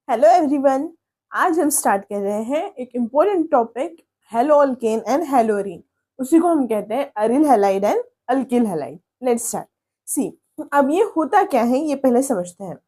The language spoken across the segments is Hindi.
Hello everyone. आज हम स्टार्ट कर रहे हैं एक important topic, haloalkane and haloarene. उसी को हम कहते हैं aryl halide and alkyl halide. Let's start. See, अब ये होता क्या है ये पहले समझते हैं।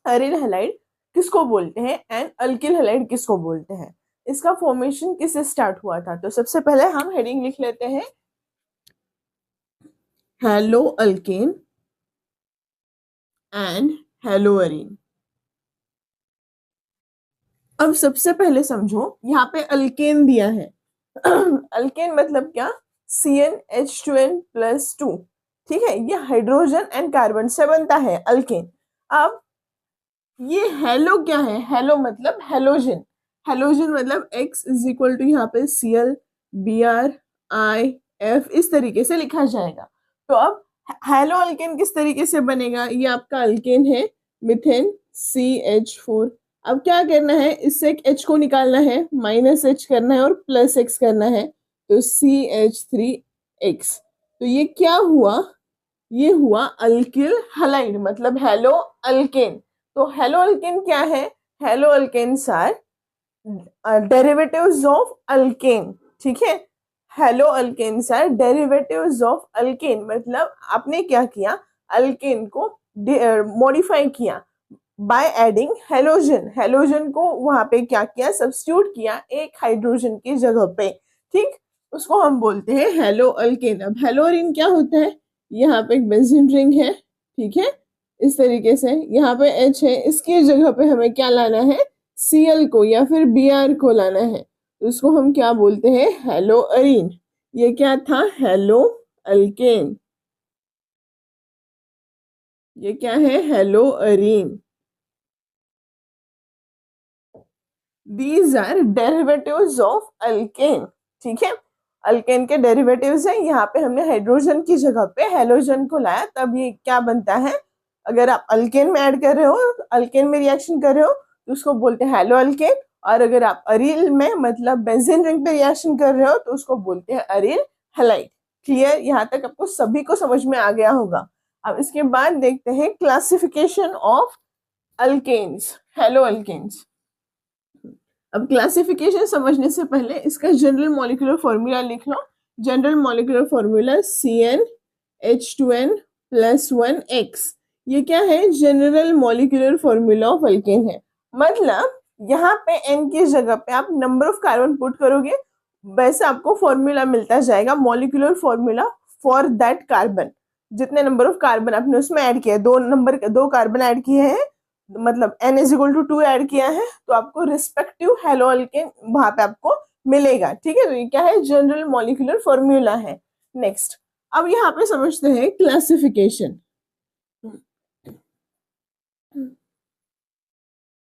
अरिल हैलाइड किसको बोलते हैं एंड अल्किल हैलाइड किसको बोलते हैं, इसका फॉर्मेशन किससे स्टार्ट हुआ था। तो सबसे पहले हम हेडिंग लिख लेते हैं, हेलो अल्केन एंड हेलोअरीन। अब सबसे पहले समझो, यहाँ पे अल्केन दिया है। अल्केन मतलब क्या? CnH2n+2। ठीक है, ये हाइड्रोजन एंड कार्बन से बनता है अल्केन। अब ये हेलो क्या है? हेलो मतलब हेलोजन। हेलोजन मतलब X इज इक्वल टू यहाँ पे Cl Br I F, इस तरीके से लिखा जाएगा। तो अब हेलो अल्केन किस तरीके से बनेगा? ये आपका अल्केन है, मिथेन CH4। अब क्या करना है, इससे एक H को निकालना है, -H करना है और +X करना है, तो CH3X। तो ये क्या हुआ? ये हुआ अल्किल हैलाइड, मतलब हेलो अल्केन। तो हेलो अल्केन क्या है? Haloalkanes are derivatives of alkane. ठीक है, haloalkanes are derivatives of alkane, मतलब आपने क्या किया, अल्केन को मॉडिफाई किया बाय एडिंग हेलोजन। हेलोजन को वहां पे क्या किया, सब्स्टिट्यूट किया एक हाइड्रोजन की जगह पे। ठीक, उसको हम बोलते हैं हेलो अल्केन। अब हेलोरीन क्या होता है? यहाँ पे एक बेंजीन रिंग है, ठीक है, इस तरीके से यहाँ पे H है, इसकी जगह पे हमें क्या लाना है, Cl को या फिर Br को लाना है, तो इसको हम क्या बोलते हैं, हेलो अरीन। ये क्या था? Hello alkane. ये क्या है? Hello Areen. These are derivatives of alkane। ठीक है, अल्केन के डेरिवेटिव्स हैं। यहाँ पे हमने हाइड्रोजन की जगह पे हेलोजन को लाया, तब ये क्या बनता है। अगर आप अल्केन में ऐड कर रहे हो, अल्केन में रिएक्शन कर रहे हो, तो उसको बोलते हैं हेलो अल्केन। और अगर आप अरील में मतलब बेंजीन रिंग पे रिएक्शन कर रहे हो, तो उसको बोलते हैं अरील हैलाइड। क्लियर? यहाँ तक आपको सभी को समझ में आ गया होगा। अब इसके बाद देखते हैं classification of alkanes, haloalkanes. अब क्लासिफिकेशन समझने से पहले इसका जनरल मॉलिक्यूलर फॉर्मूला लिख लो। General molecular formula CnH2n+1X। ये क्या है? General molecular formula of alkane है। मतलब यहाँ पे N की जगह पे आप नंबर ऑफ कार्बन पुट करोगे, वैसे आपको फॉर्मूला मिलता जाएगा, molecular formula for that carbon. जितने नंबर ऑफ कार्बन आपने उसमें ऐड किया, दो कार्बन ऐड किए हैं, मतलब N is equal to 2 add किया है, तो आपको रिस्पेक्टिव हेलो अल्केन वहां पे आपको मिलेगा। ठीक है, तो ये क्या है? जनरल मॉलिक्यूलर फॉर्मूला है। नेक्स्ट, अब यहाँ पे समझते हैं classification.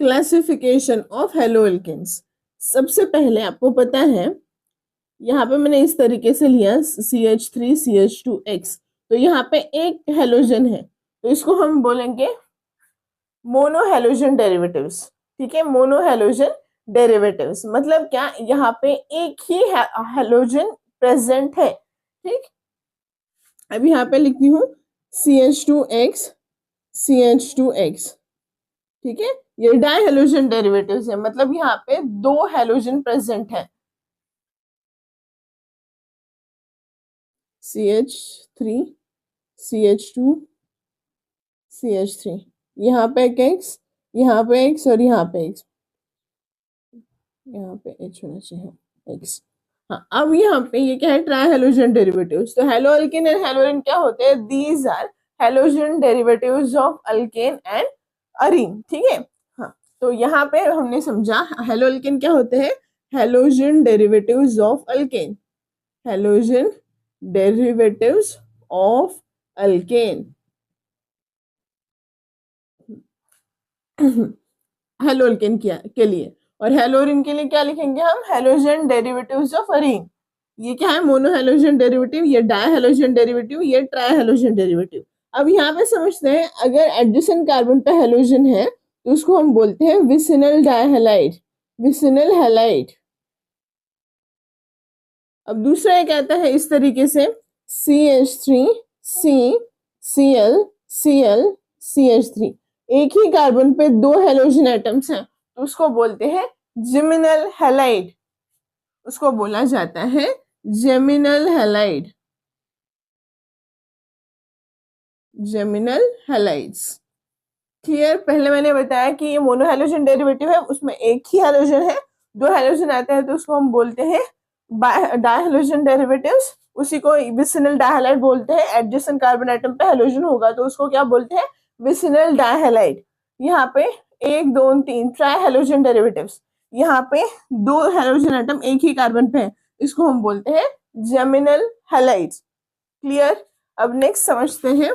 Classification of haloalkanes. सबसे पहले आपको पता है, यहाँ पे मैंने इस तरीके से लिया CH3CH2X, तो यहाँ पे एक हेलोजन है, तो इसको हम बोलेंगे मोनो हेलोजन डेरिवेटिव्स। ठीक है, मोनो हेलोजन डेरिवेटिव्स मतलब क्या, यहाँ पे एक ही हेलोजन प्रेजेंट है। ठीक, अब यहाँ पे लिखती हूँ CH2X CH2X। ठीक है, ये डाई हेलोजन डेरिवेटिव्स है, मतलब यहाँ पे दो हेलोजन प्रेजेंट है, CH3 CH2 CH3। यहाँ पे एक X, यहाँ पे X और यहाँ पे X, यहाँ पे H होना चाहिए, X। हाँ, अब यहाँ पे ये क्या है? Tri halogen derivatives. तो haloalkane and haloarene होते हैं? These are halogen derivatives of alkane and arene. ठीक है, हाँ, तो यहाँ पे हमने समझा हेलो अल्केन क्या होते हैं, halogen derivatives of alkane, halogen derivatives of alkane. Hello alkane के लिए, और हेलोरीन के लिए क्या लिखेंगे हम? Halogen derivatives of Areen. ये क्या है? मोनो हेलोजन डेरिवेटिव, ये डाई हेलोजन डेरिवेटिव, ये ट्राई हेलोजन डेरिवेटिव। अब यहाँ पे समझते हैं, अगर एडजेसेंट कार्बन पे हेलोजन है, तो उसको हम बोलते हैं विसिनल डाइहैलाइड, विसिनल हैलाइड। अब दूसरा एक आता है इस तरीके से CH3 C Cl Cl CH3। एक ही कार्बन पे दो हेलोजन एटम्स हैं तो उसको बोलते हैं जिमिनल हैलाइड, उसको बोला जाता है geminal halide, geminal halides. Clear? पहले मैंने बताया कि ये मोनोहेलोजन डेरिवेटिव है, उसमें एक ही हेलोजन है, दो हेलोजन आते हैं तो उसको हम बोलते हैं डायहेलोजन डेरिवेटिव्स, उसी को विसिनल डायहैलाइड बोलते हैं। एडजेसेंट कार्बन एटम पे हेलोजन होगा तो उसको क्या बोलते हैं? विसिनल डायहैलाइड। यहाँ पे एक दो तीन ट्राई हेलोजन डेरिवेटिव्स, यहाँ पे दो हेलोजन एटम एक ही कार्बन पे है, इसको हम बोलते हैं जेमिनल हैलाइड्स। क्लियर? अब नेक्स्ट समझते हैं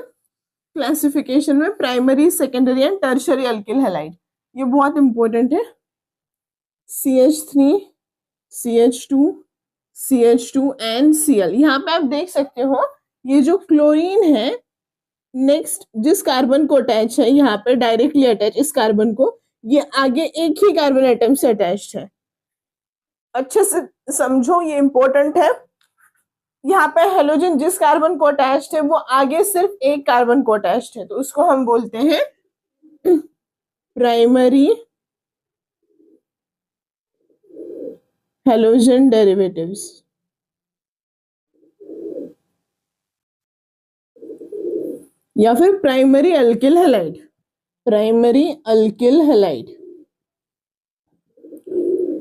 क्लासिफिकेशन में primary, secondary and tertiary alkyl halide. ये बहुत इंपॉर्टेंट है। CH3, CH2, CH2 and Cl। यहाँ पे आप देख सकते हो ये जो क्लोरीन है, नेक्स्ट जिस कार्बन को अटैच है, यहाँ पे डायरेक्टली अटैच इस कार्बन को, ये आगे एक ही कार्बन एटम से अटैच्ड है। अच्छे से समझो, ये इंपॉर्टेंट है। यहाँ पे हेलोजन जिस कार्बन को अटैच्ड है वो आगे सिर्फ एक कार्बन को अटैच्ड है तो उसको हम बोलते हैं प्राइमरी हेलोजन डेरिवेटिव्स या फिर primary alkyl halide, primary alkyl halide.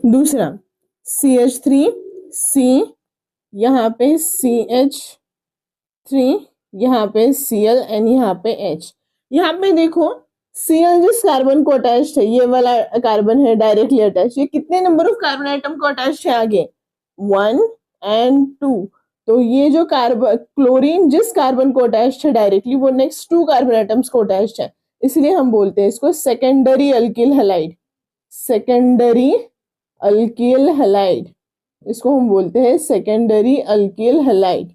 दूसरा CH3, C, यहाँ पे CH3, यहाँ पे Cl एंड यहाँ पे H। यहाँ पे देखो Cl जिस कार्बन को अटैच्ड है, ये वाला कार्बन है डायरेक्टली अटैच, ये कितने नंबर ऑफ कार्बन आइटम को अटैच्ड है आगे? 1 एंड 2। तो ये जो कार्बन क्लोरीन जिस कार्बन को अटैच्ड है डायरेक्टली, वो नेक्स्ट 2 कार्बन आइटम्स को अटैच्ड है, इसलिए हम बोलते हैं इसको secondary alkyl halide, secondary alkyl halide, इसको हम बोलते हैं सेकेंडरी अल्किल हैलाइड।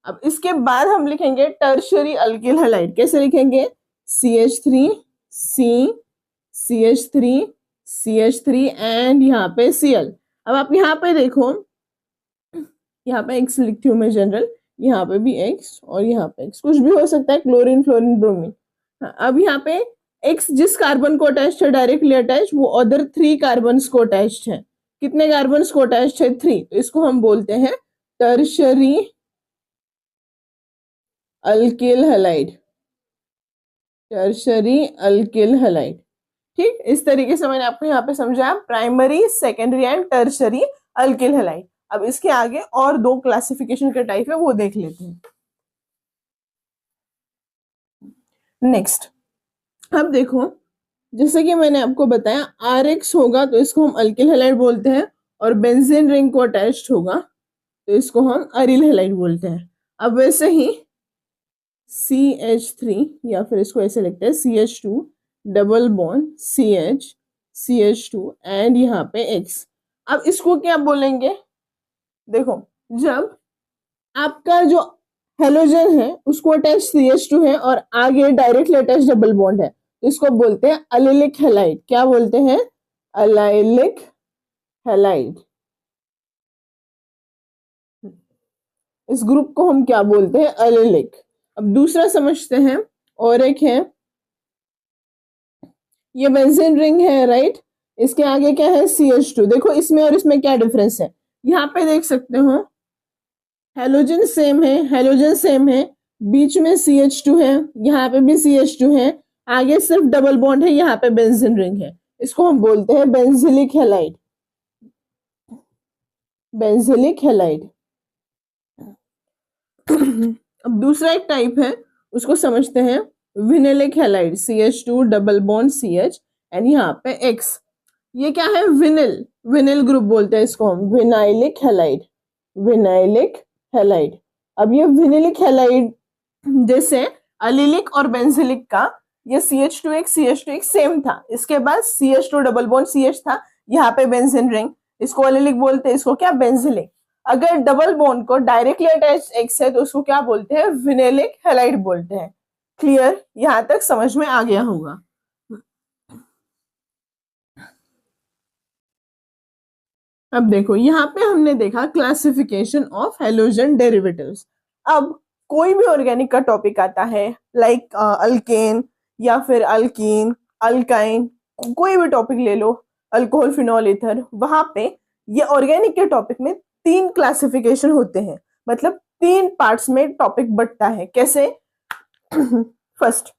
अब इसके बाद हम लिखेंगे टर्शियरी अल्किल हैलाइड। कैसे लिखेंगे? CH3, C, CH3, CH3 and यहाँ पे Cl। अब आप यहाँ पे देखो, यहाँ पे X लिखती हूँ मैं जनरल, यहाँ पे भी X और यहाँ पे X, कुछ भी हो सकता है, क्लोरीन, फ्लोरीन, ब्रोमीन। अब यहाँ पे X जिस कार्बन को अटैच्ड है डायरेक्टली अटैच, वो अदर 3 कार्बन को अटैच्ड है। कितने कार्बन को अटैच्ड है? 3। तो इसको हम बोलते हैं tertiary alkyl halide, tertiary alkyl halide. ठीक, इस तरीके से मैंने आपको यहाँ पे समझाया primary, secondary and tertiary alkyl halide. अब इसके आगे और 2 क्लासिफिकेशन के टाइप है, वो देख लेते हैं। नेक्स्ट, अब देखो, जैसे कि मैंने आपको बताया RX होगा तो इसको हम अल्किल हैलाइड बोलते हैं, और बेंजीन रिंग को अटैच्ड होगा तो इसको हम अरिल हैलाइड बोलते हैं। अब वैसे ही CH3, या फिर इसको ऐसे लिखते हैं CH2 double bond CH, CH2 and यहाँ पे X। अब इसको क्या बोलेंगे? देखो, जब आपका जो हेलोजन है उसको अटैच CH2 है और आगे डायरेक्टली अटैच डबल बॉन्ड है, तो इसको बोलते हैं अलिलिक हैलाइड। क्या बोलते हैं? अलिलिक हैलाइड। इस ग्रुप को हम क्या बोलते हैं? अलिलिक। अब दूसरा समझते हैं, और एक है, ये बेंजीन रिंग है, राइट? इसके आगे क्या है? CH2। देखो इसमें और इसमें क्या डिफरेंस है, यहाँ पे देख सकते हो हेलोजन सेम है, हेलोजन सेम है, बीच में CH2 है, यहाँ पे भी CH2 है, आगे सिर्फ डबल बॉन्ड है, यहाँ पे बेंजीन रिंग है, इसको हम बोलते हैं बेंजिलिक हैलाइड, बेंजिलिक हैलाइड। अब दूसरा एक टाइप है, उसको समझते हैं vinylic halide, CH2 double bond CH and यहाँ पे X। ये क्या है? विनिल, विनिल ग्रुप बोलते हैं इसको हम, विनाइलिक हैलाइड, विनाइलिक हैलाइड। अब ये विनिलिक हैलाइड जैसे अलिलिक और बेंजिलिक का, ये CH2X CH2X सेम था, इसके बाद CH2 डबल बॉन्ड CH था, यहाँ पे बेंजीन रिंग, इसको अलिलिक बोलते हैं, इसको क्या? बेंजिलिक। अगर डबल बॉन्ड को डायरेक्टली अटैच X है तो उसको क्या बोलते हैं? विनिलिक हैलाइड बोलते हैं। क्लियर? यहां तक समझ में आ गया होगा। अब देखो, यहाँ पे हमने देखा क्लासिफिकेशन ऑफ हेलोजन डेरिवेटिव्स। अब कोई भी ऑर्गेनिक का टॉपिक आता है, लाइक अल्केन या फिर अल्कीन, अल्काइन, कोई भी टॉपिक ले लो, अल्कोहल, फिनॉल, ईथर, वहां पे ये ऑर्गेनिक के टॉपिक में 3 क्लासिफिकेशन होते हैं, मतलब 3 पार्ट्स में टॉपिक बंटता है। कैसे? फर्स्ट,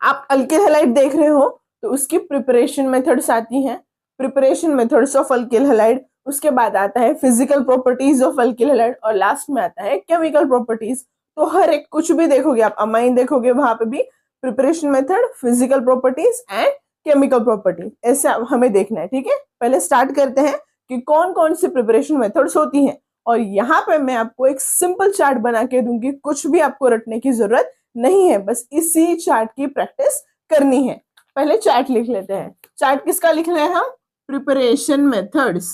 आप अल्किल हैलाइड देख रहे हो तो उसकी प्रिपरेशन मेथड्स आती हैं, preparation methods of alkyl halide, उसके बाद आता है physical properties of alkyl halide, और लास्ट में आता है केमिकल प्रॉपर्टीज। तो हर एक कुछ भी देखोगे आप, अमाइन देखोगे वहां पे भी preparation method, physical properties and chemical property, ऐसे हमें देखना है। ठीक है, पहले स्टार्ट करते हैं कि कौन कौन सी प्रिपरेशन मेथड्स होती हैं, और यहाँ पे मैं आपको एक सिंपल चार्ट बना के दूंगी, कुछ भी आपको रटने की जरूरत नहीं है, बस इसी चार्ट की प्रैक्टिस करनी है। पहले चार्ट लिख लेते हैं। चार्ट किसका लिख रहे हैं हम? Preparation methods,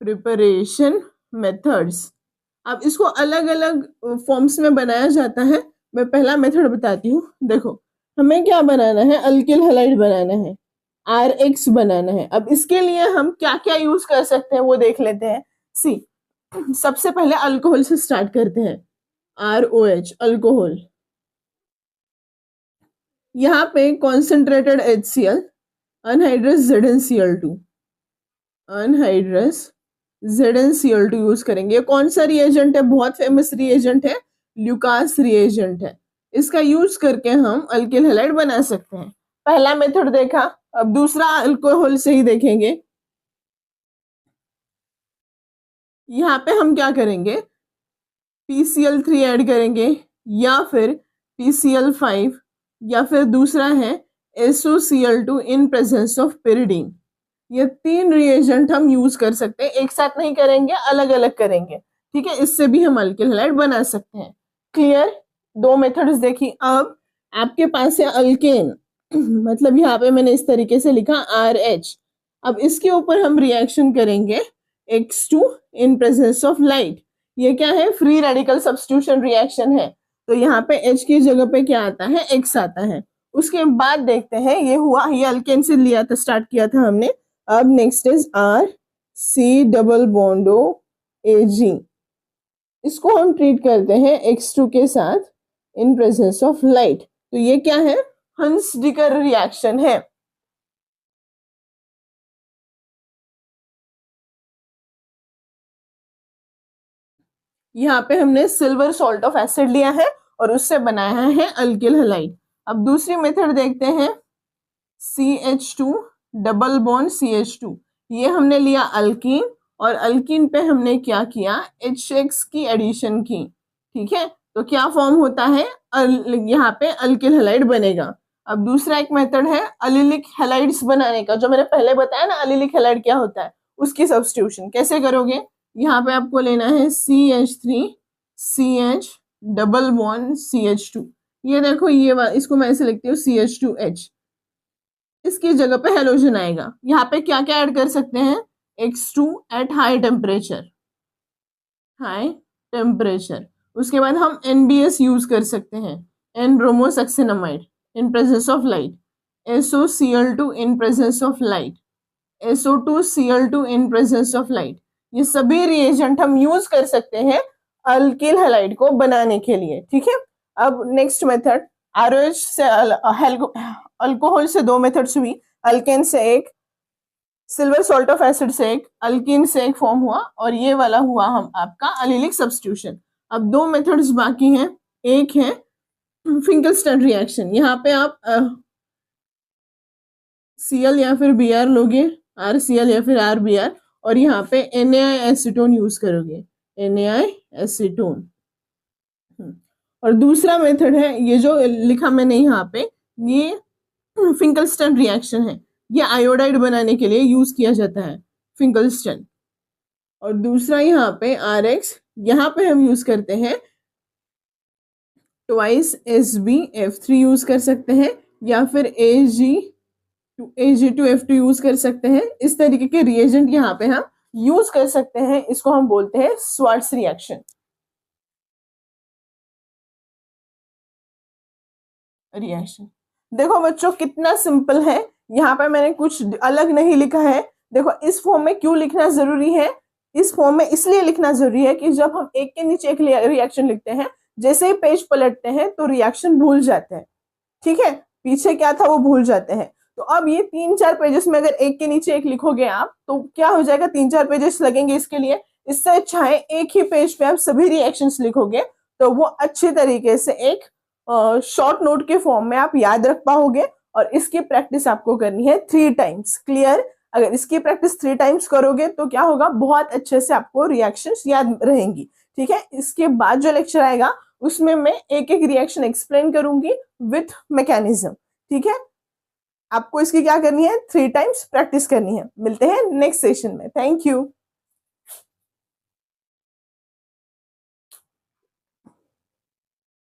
preparation methods. अब इसको अलग अलग फॉर्म्स में बनाया जाता है। मैं पहला मेथड बताती हूँ। देखो, हमें क्या बनाना है? अल्किल हैलाइड बनाना है, RX बनाना है। अब इसके लिए हम क्या क्या यूज कर सकते हैं वो देख लेते हैं। सी, सबसे पहले अल्कोहल से स्टार्ट करते हैं। ROH, alcohol. यहाँ पे concentrated HCl, anhydrous ZnCl2, anhydrous ZnCl2 use करेंगे। कौन सा रिएजेंट है? बहुत फेमस रिएजेंट है, ल्यूकास रिएजेंट है। इसका यूज करके हम अल्किल हैलाइड बना सकते हैं। पहला मेथड देखा, अब दूसरा अल्कोहल से ही देखेंगे। यहाँ पे हम क्या करेंगे? PCl3 ऐड करेंगे, या फिर PCl5, या फिर दूसरा है SOCl2 in presence of pyridine। ये 3 रिएजेंट हम यूज कर सकते हैं, एक साथ नहीं करेंगे, अलग अलग करेंगे। ठीक है, इससे भी हम अल्किल हैलाइड बना सकते हैं। क्लियर? 2 मेथड्स देखी। अब आपके पास है अल्केन, मतलब यहाँ पे मैंने इस तरीके से लिखा RH। अब इसके ऊपर हम रिएक्शन करेंगे X2 in presence of light. ये क्या है? फ्री रेडिकल सब्स्टिट्यूशन रिएक्शन है। तो यहाँ पे H की जगह पे क्या आता है? X आता है। उसके बाद देखते हैं, ये हुआ, ये अल्केन से लिया था, स्टार्ट किया था हमने। अब next is RC double बॉन्डो AG। इसको हम ट्रीट करते हैं X2 के साथ इन प्रेजेंस ऑफ लाइट। तो ये क्या है? हंस-डिकर रिएक्शन है। यहाँ पे हमने सिल्वर सॉल्ट ऑफ एसिड लिया है और उससे बनाया है अल्किल हैलाइड। अब दूसरी मेथड देखते हैं, CH2 डबल बॉन्ड CH2। ये हमने लिया अल्कीन, और अल्कीन पे हमने क्या किया? HX की एडिशन की। ठीक है, तो क्या फॉर्म होता है? यहाँ पे अल्किल हैलाइड बनेगा। अब दूसरा एक मेथड है अलिलिक हैलाइड्स बनाने का, जो मैंने पहले बताया ना अलिलिक हैलाइड क्या होता है, उसकी सब्स्टिट्यूशन कैसे करोगे? यहाँ पे आपको लेना है CH3 CH double bond CH2। ये देखो, ये इसको मैं ऐसे लिखती हूँ CH2H। इसकी जगह पे हेलोजन आएगा। यहाँ पे क्या क्या ऐड कर सकते हैं? X2 at high temperature, high temperature. उसके बाद हम NBS यूज कर सकते हैं, N-bromosuccinimide in presence of light, SOCl2 in presence of light, SO2Cl2 in presence of light. ये सभी रिएजेंट हम यूज कर सकते हैं अल्किल हैलाइड को बनाने के लिए। ठीक है, अब नेक्स्ट मेथड, ROH से अल्कोहल से 2 मेथड्स हुई, अल्केन से एक, सिल्वर सॉल्ट ऑफ एसिड से एक, अल्कीन से एक फॉर्म हुआ, और ये वाला हुआ हम आपका अलिलिक सब्स्टिट्यूशन। अब 2 मेथड्स बाकी हैं। एक है फिंकलस्टन रिएक्शन। यहाँ पे आप Cl या फिर Br लोगे, RCl या फिर RBr, और यहाँ पे NaI एसीटोन यूज करोगे, NaI एसीटोन। और दूसरा मेथड है, ये जो लिखा मैंने यहाँ पे, ये फिंकलस्टन रिएक्शन है। ये आयोडाइड बनाने के लिए यूज किया जाता है, फिंकलस्टन। और दूसरा यहाँ पे RX, यहाँ पे हम यूज करते हैं ट्वाइस SbF3 यूज कर सकते हैं, या फिर Ag2F2 यूज कर सकते हैं। इस तरीके के रिएजेंट यहाँ पे हम यूज कर सकते हैं। इसको हम बोलते हैं स्वार्ट्स रिएक्शन। देखो बच्चों, कितना सिंपल है। यहाँ पे मैंने कुछ अलग नहीं लिखा है। देखो, इस फॉर्म में क्यों लिखना जरूरी है? इस फॉर्म में इसलिए लिखना जरूरी है कि जब हम एक के नीचे एक रिएक्शन लिखते हैं, जैसे ही पेज पलटते हैं तो रिएक्शन भूल जाते हैं। ठीक है, पीछे क्या था वो भूल जाते हैं। तो अब ये 3-4 पेजेस में अगर एक के नीचे एक लिखोगे आप तो क्या हो जाएगा, 3-4 पेजेस लगेंगे इसके लिए। इससे अच्छा है एक ही पेज पे आप सभी रिएक्शंस लिखोगे, तो वो अच्छी तरीके से एक शॉर्ट नोट के फॉर्म में आप याद रख पाओगे। और इसकी प्रैक्टिस आपको करनी है 3 टाइम्स। क्लियर? अगर इसकी प्रैक्टिस 3 टाइम्स करोगे तो क्या होगा, बहुत अच्छे से आपको रिएक्शंस याद रहेंगी। ठीक है, इसके बाद जो लेक्चर आएगा उसमें मैं एक एक रिएक्शन एक्सप्लेन करूंगी विथ मैकेनिज्म। ठीक है, आपको इसकी क्या करनी है, 3 टाइम्स प्रैक्टिस करनी है। मिलते हैं नेक्स्ट सेशन में। Thank you.